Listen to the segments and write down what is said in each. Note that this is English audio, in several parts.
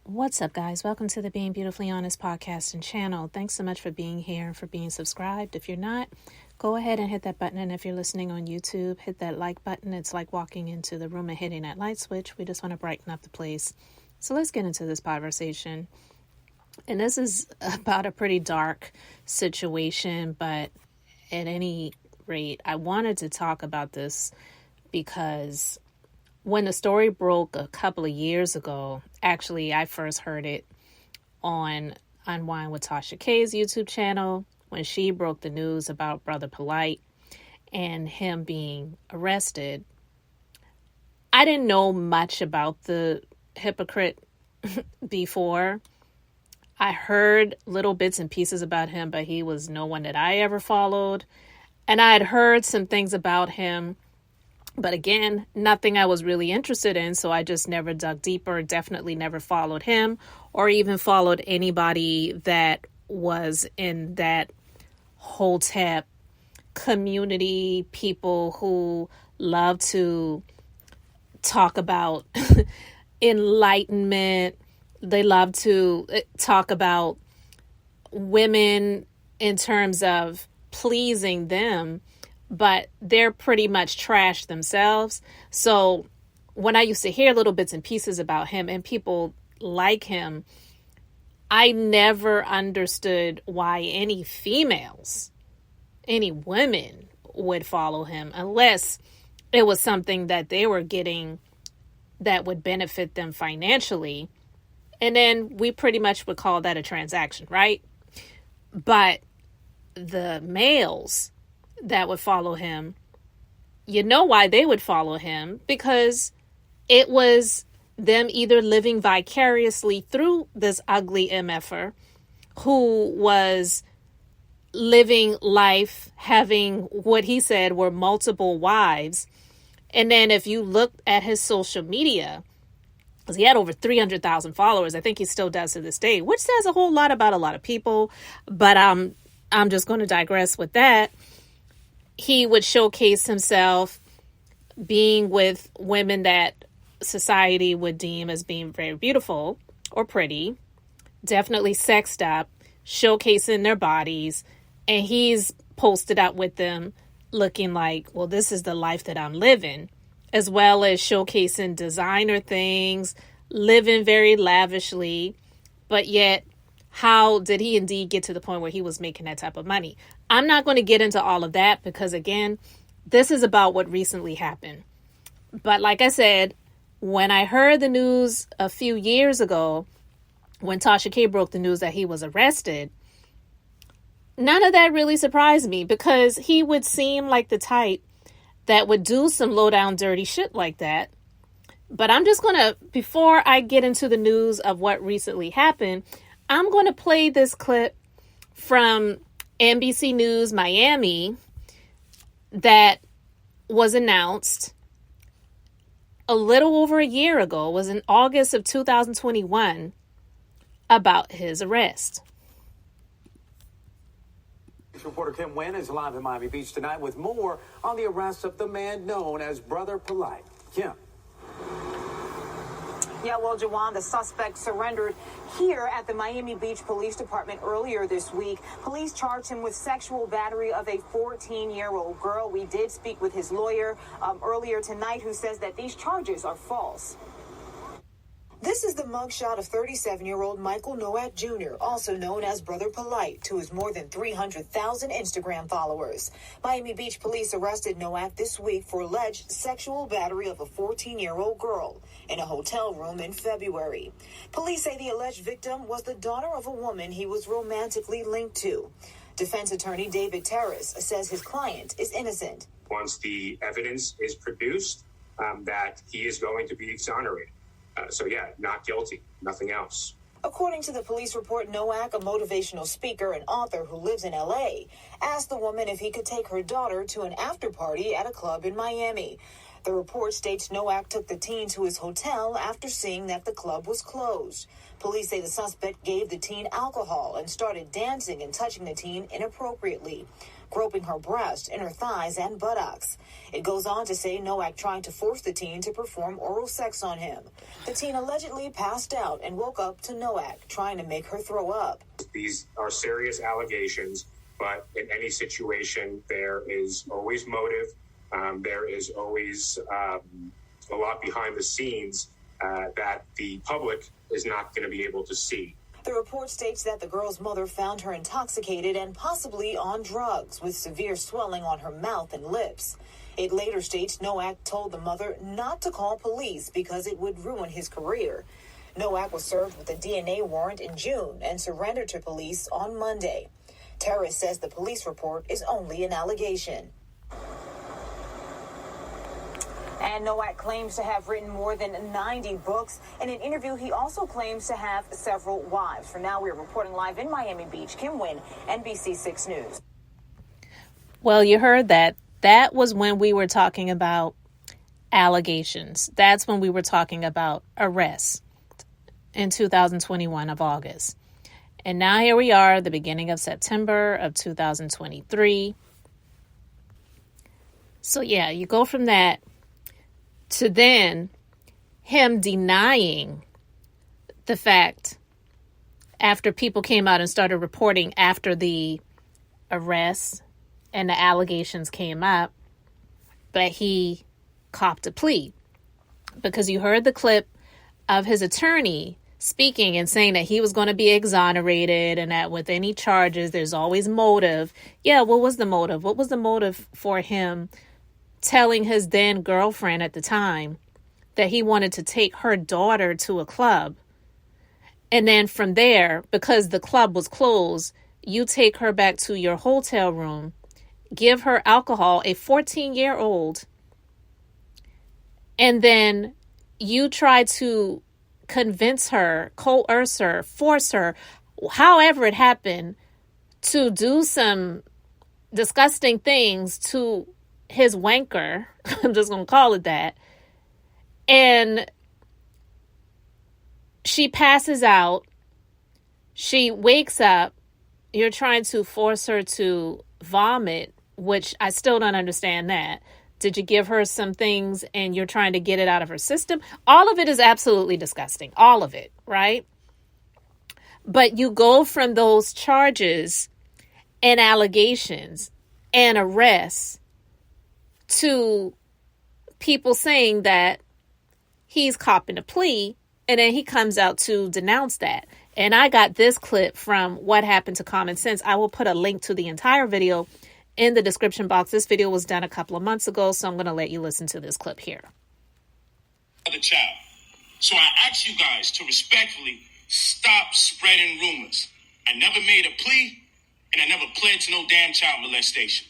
What's up, guys? Welcome to the Being Beautifully Honest podcast and channel. Thanks so much for being here and for being subscribed. If you're not, go ahead and hit that button. And if you're listening on YouTube, hit that like button. It's like walking into the room and hitting that light switch. We just want to brighten up the place. So let's get into this conversation. And this is about a pretty dark situation, but at any rate, I wanted to talk about this because when the story broke a couple of years ago, actually, I first heard it on unwinewithtashak's YouTube channel when she broke the news about Brother Polight and him being arrested. I didn't know much about the hypocrite before. I heard little bits and pieces about him, but he was no one that I ever followed. And I had heard some things about him, but again, nothing I was really interested in, so I just never dug deeper, definitely never followed him or even followed anybody that was in that Hotep community, people who love to talk about enlightenment. They love to talk about women in terms of pleasing them, but they're pretty much trash themselves. So when I used to hear little bits and pieces about him and people like him, I never understood why any females, any women would follow him unless it was something that they were getting that would benefit them financially. And then we pretty much would call that a transaction, right? But the males that would follow him, you know why they would follow him, because it was them either living vicariously through this ugly MFer who was living life, having what he said were multiple wives. And then if you look at his social media, because he had over 300,000 followers, I think he still does to this day, which says a whole lot about a lot of people, but I'm just going to digress with that. He would showcase himself being with women that society would deem as being very beautiful or pretty, definitely sexed up, showcasing their bodies, and he's posted up with them looking like, well, this is the life that I'm living, as well as showcasing designer things, living very lavishly, but yet how did he indeed get to the point where he was making that type of money? I'm not going to get into all of that because, again, this is about what recently happened. But like I said, when I heard the news a few years ago, when Tasha K broke the news that he was arrested, none of that really surprised me because he would seem like the type that would do some low down dirty shit like that. But I'm just going to, before I get into the news of what recently happened, I'm going to play this clip from NBC News Miami that was announced a little over a year ago, was in August of 2021, about his arrest. Reporter Kim Nguyen is live in Miami Beach tonight with more on the arrest of the man known as Brother Polight. Kim. Yeah, well, Jawan, the suspect surrendered here at the Miami Beach Police Department earlier this week. Police charged him with sexual battery of a 14-year-old girl. We did speak with his lawyer earlier tonight, who says that these charges are false. This is the mugshot of 37-year-old Michael Nowak Jr., also known as Brother Polight, to his more than 300,000 Instagram followers. Miami Beach police arrested Nowak this week for alleged sexual battery of a 14-year-old girl in a hotel room in February. Police say the alleged victim was the daughter of a woman he was romantically linked to. Defense attorney David says his client is innocent. Once the evidence is produced, that he is going to be exonerated. So, not guilty, nothing else. According to the police report, Nowak, a motivational speaker and author who lives in L.A., asked the woman if he could take her daughter to an after party at a club in Miami. The report states Nowak took the teen to his hotel after seeing that the club was closed. Police say the suspect gave the teen alcohol and started dancing and touching the teen inappropriately, groping her breast, inner thighs, and buttocks. It goes on to say Nowak tried to force the teen to perform oral sex on him. The teen allegedly passed out and woke up to Nowak trying to make her throw up. These are serious allegations, but in any situation, there is always motive. There is always a lot behind the scenes that the public is not going to be able to see. The report states that the girl's mother found her intoxicated and possibly on drugs, with severe swelling on her mouth and lips. It later states Nowak told the mother not to call police because it would ruin his career. Nowak was served with a DNA warrant in June and surrendered to police on Monday. Terrace says the police report is only an allegation. And Nowak claims to have written more than 90 books. In an interview, he also claims to have several wives. For now, we're reporting live in Miami Beach. Kim Wynn, NBC 6 News. Well, you heard that. That was when we were talking about allegations. That's when we were talking about arrests in 2021 of August. And now here we are, the beginning of September of 2023. So yeah, you go from that to then him denying the fact after people came out and started reporting after the arrest and the allegations came up, that he copped a plea. Because you heard the clip of his attorney speaking and saying that he was going to be exonerated and that with any charges, there's always motive. Yeah, what was the motive? What was the motive for him telling his then girlfriend at the time that he wanted to take her daughter to a club? And then from there, because the club was closed, you take her back to your hotel room, give her alcohol, a 14-year-old, and then you try to convince her, coerce her, force her, however it happened, to do some disgusting things to his wanker. I'm just going to call it that. And she passes out. She wakes up. You're trying to force her to vomit, which I still don't understand that. Did you give her some things and you're trying to get it out of her system? All of it is absolutely disgusting. All of it, right? But you go from those charges and allegations and arrests to people saying that he's copping a plea, and then he comes out to denounce that. And I got this clip from What Happened to Common Sense. I will put a link to the entire video in the description box. This video was done a couple of months ago, so I'm going to let you listen to this clip here. The child. So I ask you guys to respectfully stop spreading rumors. I never made a plea, and I never pled to no damn child molestation.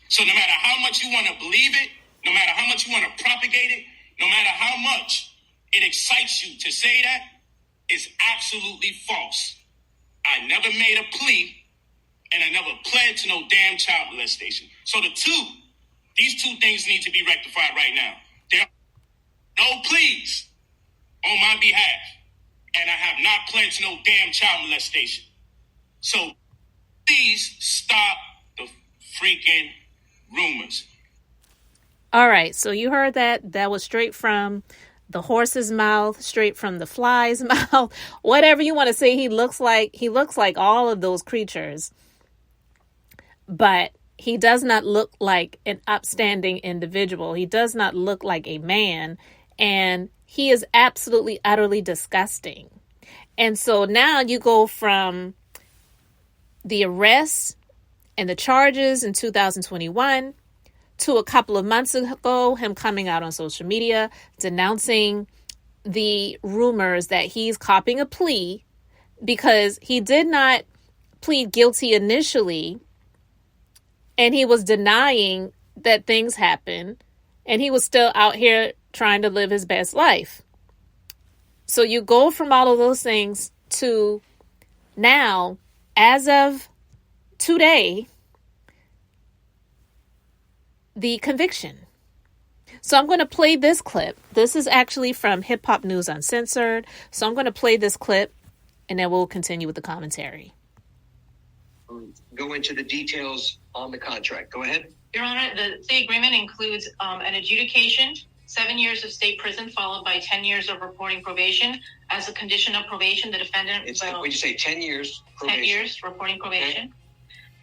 So no matter how much you want to believe it, no matter how much you want to propagate it, no matter how much it excites you to say that, it's absolutely false. I never made a plea, and I never pled to no damn child molestation. So these two things need to be rectified right now. There are no pleas on my behalf, and I have not pled to no damn child molestation. So please stop the freaking rumors. All right, so you heard that. That was straight from the horse's mouth, straight from the fly's mouth, whatever you want to say. He looks like all of those creatures, but he does not look like an upstanding individual. He does not look like a man, and he is absolutely, utterly disgusting. And so now you go from the arrests and the charges in 2021 to a couple of months ago, him coming out on social media, denouncing the rumors that he's copping a plea because he did not plead guilty initially, and he was denying that things happened, and he was still out here trying to live his best life. So you go from all of those things to now, as of today, the conviction. So I'm going to play this clip. This is actually from Hip Hop News Uncensored. So I'm going to play this clip, and then we'll continue with the commentary. Go into the details on the contract. Go ahead. Your Honor, the plea agreement includes an adjudication, 7 years of state prison, followed by 10 years of reporting probation. As a condition of probation, the defendant will... When you say 10 years probation. 10 years reporting probation. Okay.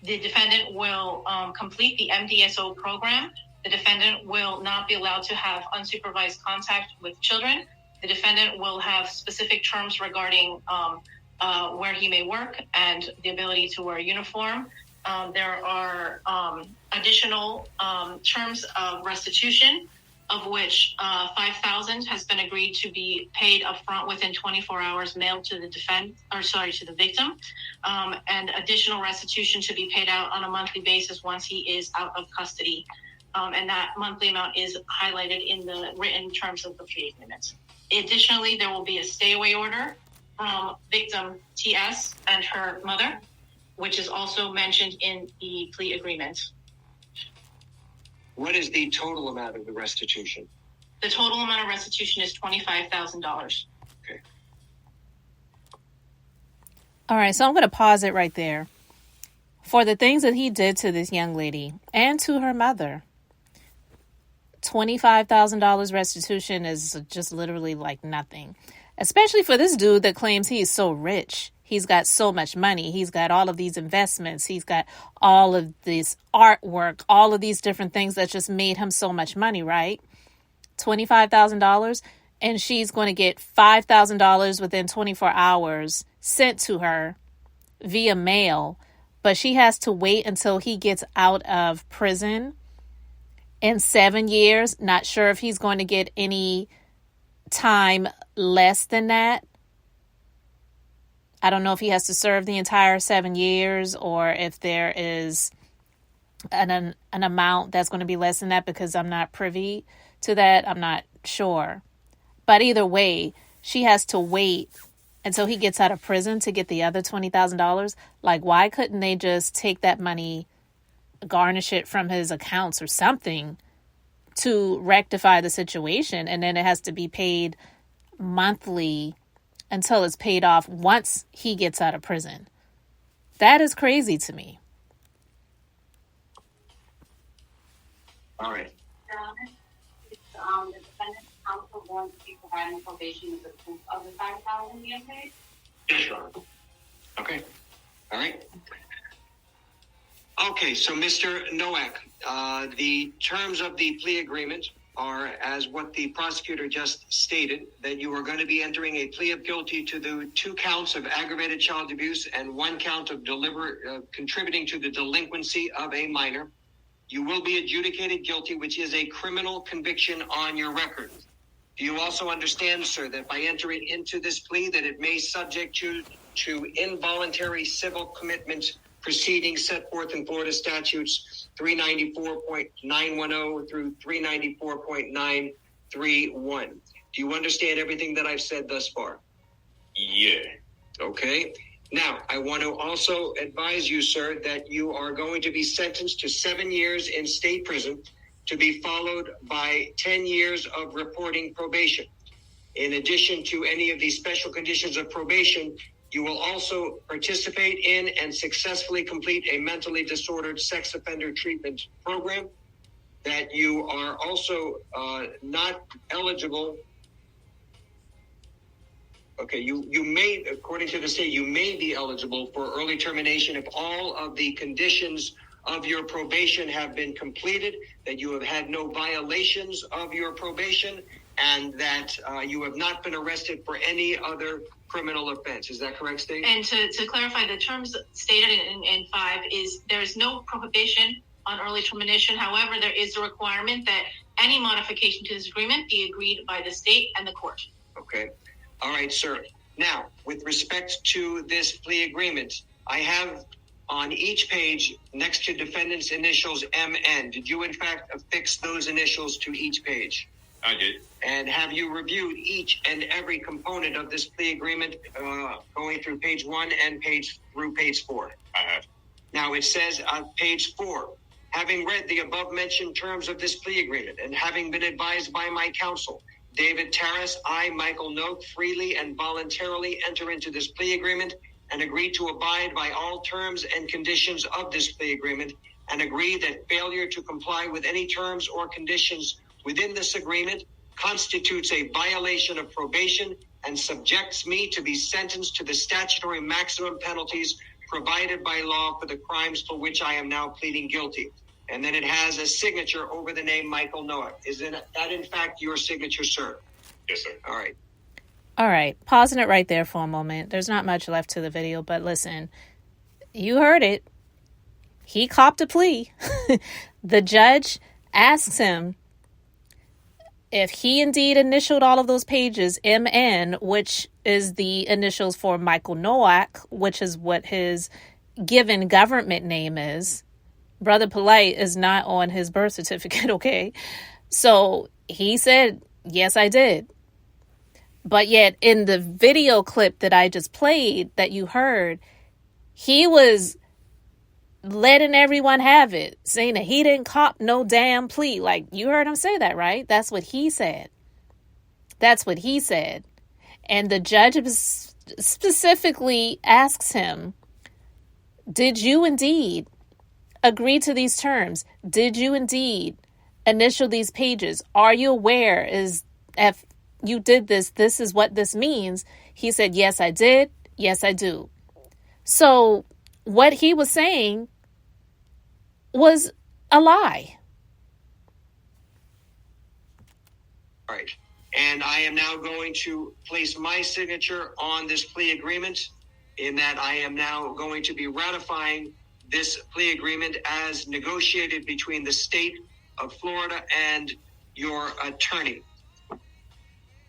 The defendant will complete the MDSO program. The defendant will not be allowed to have unsupervised contact with children. The defendant will have specific terms regarding where he may work and the ability to wear a uniform. There are additional terms of restitution, of which $5,000 has been agreed to be paid upfront within 24 hours, mailed to the to the victim, and additional restitution to be paid out on a monthly basis once he is out of custody, and that monthly amount is highlighted in the written terms of the plea agreement. Additionally, there will be a stay-away order from victim TS and her mother, which is also mentioned in the plea agreement. What is the total amount of the restitution? The total amount of restitution is $25,000. Okay. All right, so I'm going to pause it right there. For the things that he did to this young lady and to her mother, $25,000 restitution is just literally like nothing. Especially for this dude that claims he is so rich. He's got so much money. He's got all of these investments. He's got all of this artwork, all of these different things that just made him so much money, right? $25,000. And she's going to get $5,000 within 24 hours sent to her via mail. But she has to wait until he gets out of prison in 7 years. Not sure if he's going to get any time less than that. I don't know if he has to serve the entire 7 years or if there is an amount that's going to be less than that, because I'm not privy to that. I'm not sure. But either way, she has to wait until he gets out of prison to get the other $20,000. Like, why couldn't they just take that money, garnish it from his accounts or something to rectify the situation? And then it has to be paid monthly until it's paid off once he gets out of prison. That is crazy to me. All right. The defendant's counsel going to be providing probation with the proof of the $5,000 being paid? Yes, Your Honor. Okay. All right. Okay, so Mr. Nowak, the terms of the plea agreement are as what the prosecutor just stated, that you are going to be entering a plea of guilty to the 2 counts of aggravated child abuse and 1 count of contributing to the delinquency of a minor. You will be adjudicated guilty, which is a criminal conviction on your record. Do you also understand, sir, that by entering into this plea that it may subject you to involuntary civil commitment proceedings set forth in Florida statutes 394.910 through 394.931. Do you understand everything that I've said thus far? Yeah. Okay. Now, I want to also advise you, sir, that you are going to be sentenced to 7 years in state prison, to be followed by 10 years of reporting probation. In addition to any of these special conditions of probation, you will also participate in and successfully complete a mentally disordered sex offender treatment program. That you are also not eligible. Okay, you may, according to the state, you may be eligible for early termination if all of the conditions of your probation have been completed, that you have had no violations of your probation, and that you have not been arrested for any other criminal offense. Is that correct, State? And to clarify, the terms stated in 5 is there is no prohibition on early termination. However, there is a requirement that any modification to this agreement be agreed by the state and the court. Okay. All right, sir. Now, with respect to this plea agreement, I have on each page next to defendant's initials MN. Did you, in fact, affix those initials to each page? I did. And have you reviewed each and every component of this plea agreement going through page 1 and through page 4? I have. Now, it says on page 4 Having read the above-mentioned terms of this plea agreement and having been advised by my counsel, David Terrace, I, Michael Noak, freely and voluntarily enter into this plea agreement and agree to abide by all terms and conditions of this plea agreement, and agree that failure to comply with any terms or conditions within this agreement constitutes a violation of probation and subjects me to be sentenced to the statutory maximum penalties provided by law for the crimes for which I am now pleading guilty. And then it has a signature over the name Michael Noah. Is that in fact your signature, sir? Yes, sir. All right. All right. Pausing it right there for a moment. There's not much left to the video, but listen, you heard it. He copped a plea. The judge asks him if he indeed initialed all of those pages, MN, which is the initials for Michael Nowak, which is what his given government name is. Brother Polight is not on his birth certificate, okay? So he said, yes, I did. But yet in the video clip that I just played that you heard, he was letting everyone have it, saying that he didn't cop no damn plea. Like, you heard him say that, right? That's what he said. That's what he said. And the judge specifically asks him, did you indeed agree to these terms? Did you indeed initial these pages? Are you aware is if you did this, this is what this means? He said, yes, I did. Yes, I do. So what he was saying was a lie. All right. And I am now going to place my signature on this plea agreement, in that I am now going to be ratifying this plea agreement as negotiated between the state of Florida and your attorney.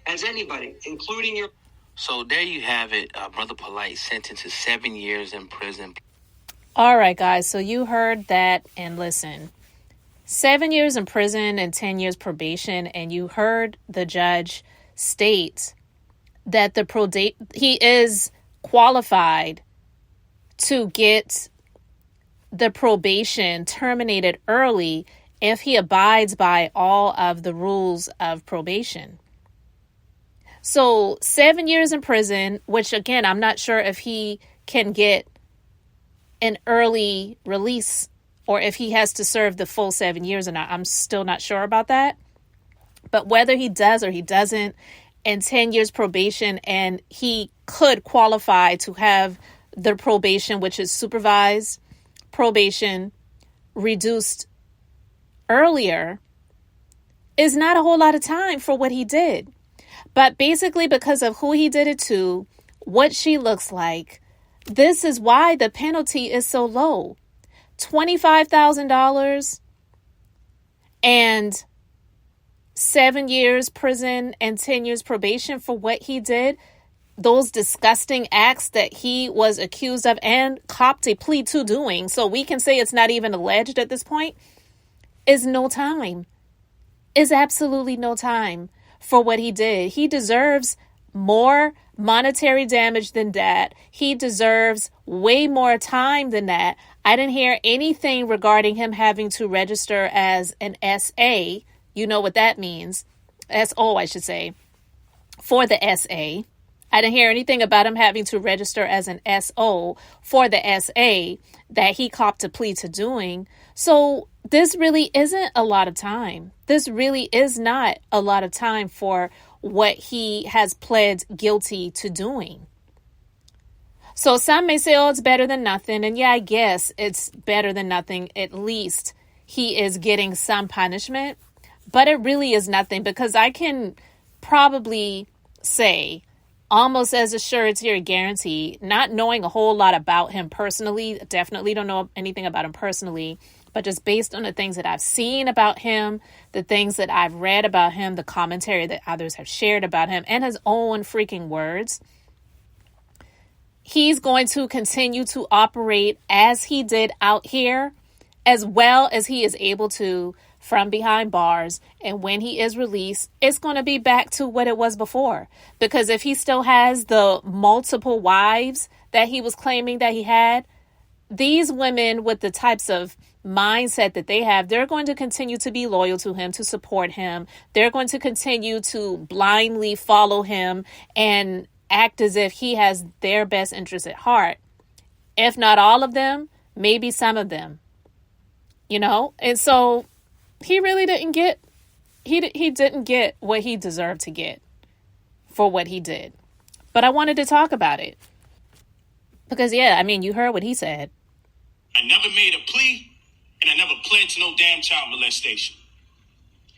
As anybody, including your... So there you have it, Brother Polight sentenced to 7 years in prison. All right, guys. So you heard that, and listen, 7 years in prison and 10 years probation, and you heard the judge state that he is qualified to get the probation terminated early if he abides by all of the rules of probation. So 7 years in prison, which again, I'm not sure if he can get an early release or if he has to serve the full 7 years or not. I'm still not sure about that. But whether he does or he doesn't, and 10 years probation, and he could qualify to have the probation, which is supervised probation, reduced earlier, is not a whole lot of time for what he did. But basically, because of who he did it to, what she looks like, this is why the penalty is so low. $25,000 and 7 years prison and 10 years probation for what he did. Those disgusting acts that he was accused of and copped a plea to doing. So we can say it's not even alleged at this point. Is no time. Is absolutely no time for what he did. He deserves more monetary damage than that. He deserves way more time than that. I didn't hear anything regarding him having to register as an SA. You know what that means. SO, I should say, for the SA. I didn't hear anything about him having to register as an SO for the SA that he copped a plea to doing. So this really isn't a lot of time. This really is not a lot of time for what he has pled guilty to doing. So some may say, oh, it's better than nothing. And yeah, I guess it's better than nothing. At least he is getting some punishment. But it really is nothing, because I can probably say, almost as a surety or guarantee, not knowing a whole lot about him personally, definitely don't know anything about him personally, but just based on the things that I've seen about him, the things that I've read about him, the commentary that others have shared about him, and his own freaking words, he's going to continue to operate as he did out here, as well as he is able to from behind bars. And when he is released, it's going to be back to what it was before. Because if he still has the multiple wives that he was claiming that he had, these women with the types of mindset that they have, they're going to continue to be loyal to him, to support him. They're going to continue to blindly follow him and act as if he has their best interest at heart. If not all of them, maybe some of them, And so he really didn't get, he didn't get what he deserved to get for what he did. But I wanted to talk about it because, you heard what he said. I never made a plea and I never pled to no damn child molestation.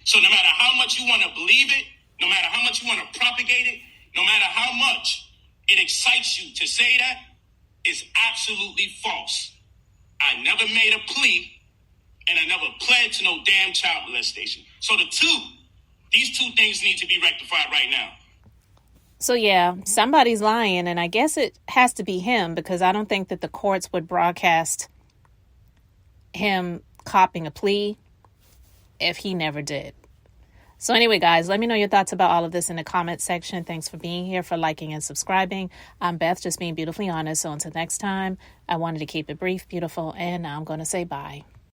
So no matter how much you want to believe it, no matter how much you want to propagate it, no matter how much it excites you to say that, it's absolutely false. I never made a plea and I never pled to no damn child molestation. So these two things need to be rectified right now. So somebody's lying, and I guess it has to be him because I don't think that the courts would broadcast him copping a plea if he never did. So anyway, guys, let me know your thoughts about all of this in the comment section. Thanks for being here, for liking and subscribing. I'm Beth, just being beautifully honest. So until next time, I wanted to keep it brief, beautiful, and I'm going to say bye.